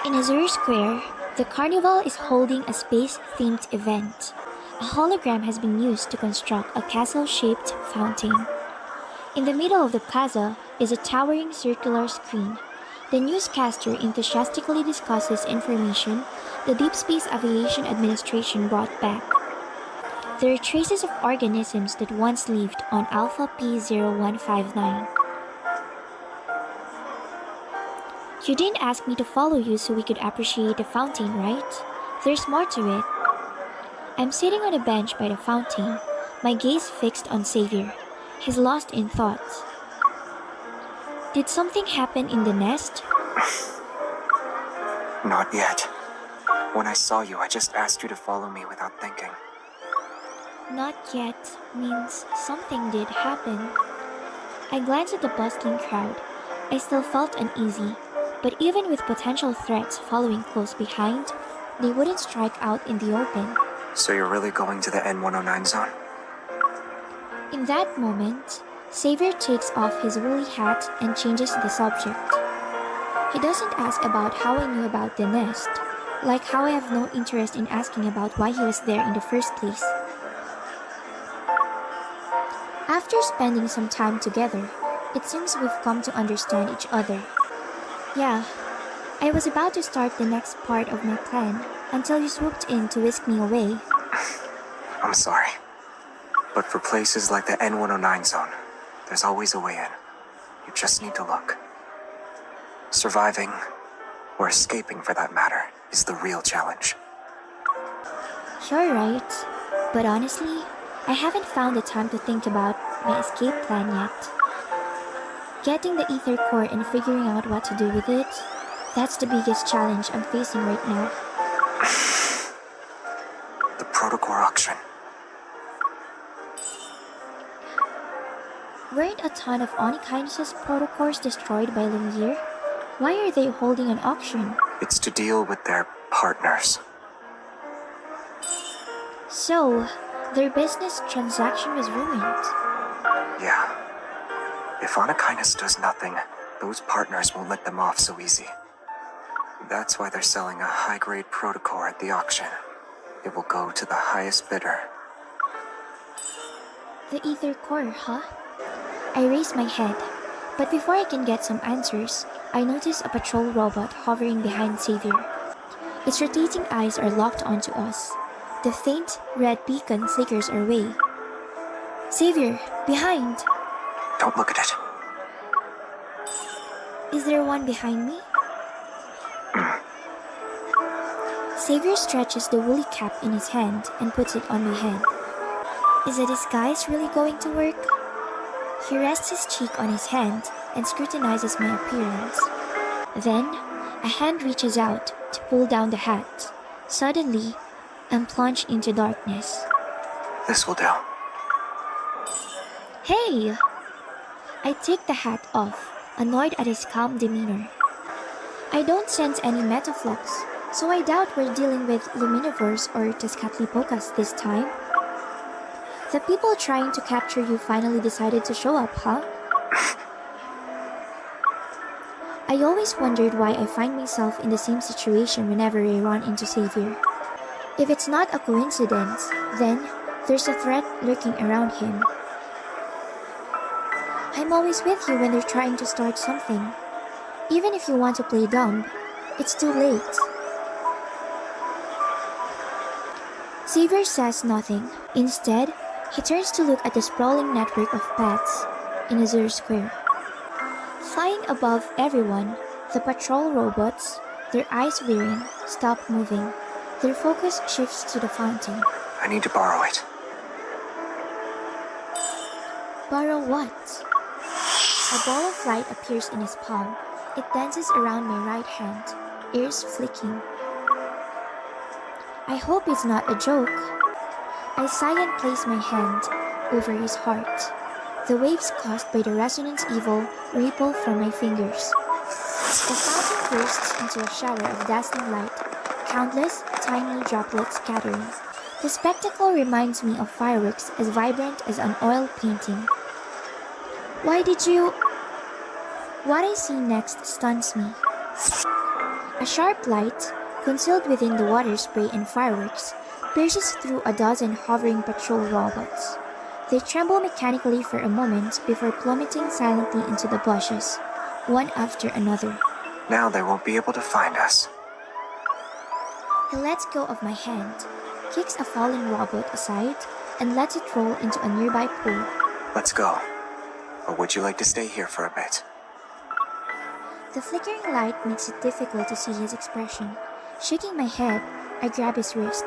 In Azure Square, the carnival is holding a space-themed event. A hologram has been used to construct a castle-shaped fountain. In the middle of the plaza is a towering circular screen. The newscaster enthusiastically discusses information the Deep Space Aviation Administration brought back. There are traces of organisms that once lived on Alpha P0159. You didn't ask me to follow you so we could appreciate the fountain, right? There's more to it. I'm sitting on a bench by the fountain, my gaze fixed on Xavier. He's lost in thought. Did something happen in the nest? Not yet. When I saw you, I just asked you to follow me without thinking. Not yet means something did happen. I glanced at the bustling crowd. I still felt uneasy, but even with potential threats following close behind, they wouldn't strike out in the open. So you're really going to the N109 zone? In that moment, Xavier takes off his woolly hat and changes the subject. He doesn't ask about how I knew about the nest, like how I have no interest in asking about why he was there in the first place. After spending some time together, it seems we've come to understand each other. Yeah, I was about to start the next part of my plan until you swooped in to whisk me away. I'm sorry. But for places like the N109 zone, there's always a way in. You just need to look. Surviving, or escaping for that matter, is the real challenge. You're right, but honestly, I haven't found the time to think about my escape plan yet. Getting the ether core and figuring out what to do with it, that's the biggest challenge I'm facing right now. The protocore auction. Weren't a ton of Onykinus' protocores destroyed by Lumiere? Why are they holding an auction? It's to deal with their partners. So, their business transaction was ruined. Yeah. If Onykinus does nothing, those partners won't let them off so easy. That's why they're selling a high-grade protocore at the auction. It will go to the highest bidder. The ether core, huh? I raise my head, but before I can get some answers, I notice a patrol robot hovering behind Xavier. Its rotating eyes are locked onto us. The faint, red beacon flickers our way. Xavier, behind! Don't look at it. Is there one behind me? Xavier stretches the woolly cap in his hand and puts it on my head. Is the disguise really going to work? He rests his cheek on his hand and scrutinizes my appearance. Then, a hand reaches out to pull down the hat. Suddenly, I'm plunged into darkness. This will do. Hey! I take the hat off, annoyed at his calm demeanor. I don't sense any metaflux, so I doubt we're dealing with Luminivores or Tezcatlipoca this time. The people trying to capture you finally decided to show up, huh? I always wondered why I find myself in the same situation whenever I run into Xavier. If it's not a coincidence, then there's a threat lurking around him. I'm always with you when they're trying to start something. Even if you want to play dumb, it's too late. Xavier says nothing. Instead, he turns to look at the sprawling network of paths in Azure Square. Flying above everyone, the patrol robots, their eyes wearing, stop moving. Their focus shifts to the fountain. I need to borrow it. Borrow what? A ball of light appears in his palm. It dances around my right hand, ears flicking. I hope it's not a joke. I sigh and place my hand over his heart. The waves caused by the resonance evil ripple from my fingers. The fountain bursts into a shower of dazzling light, countless tiny droplets scattering. The spectacle reminds me of fireworks as vibrant as an oil painting. What I see next stuns me. A sharp light, concealed within the water spray and fireworks, pierces through a dozen hovering patrol robots. They tremble mechanically for a moment before plummeting silently into the bushes, one after another. Now they won't be able to find us. He lets go of my hand, kicks a fallen robot aside, and lets it roll into a nearby pool. Let's go. Or would you like to stay here for a bit? The flickering light makes it difficult to see his expression. Shaking my head, I grab his wrist.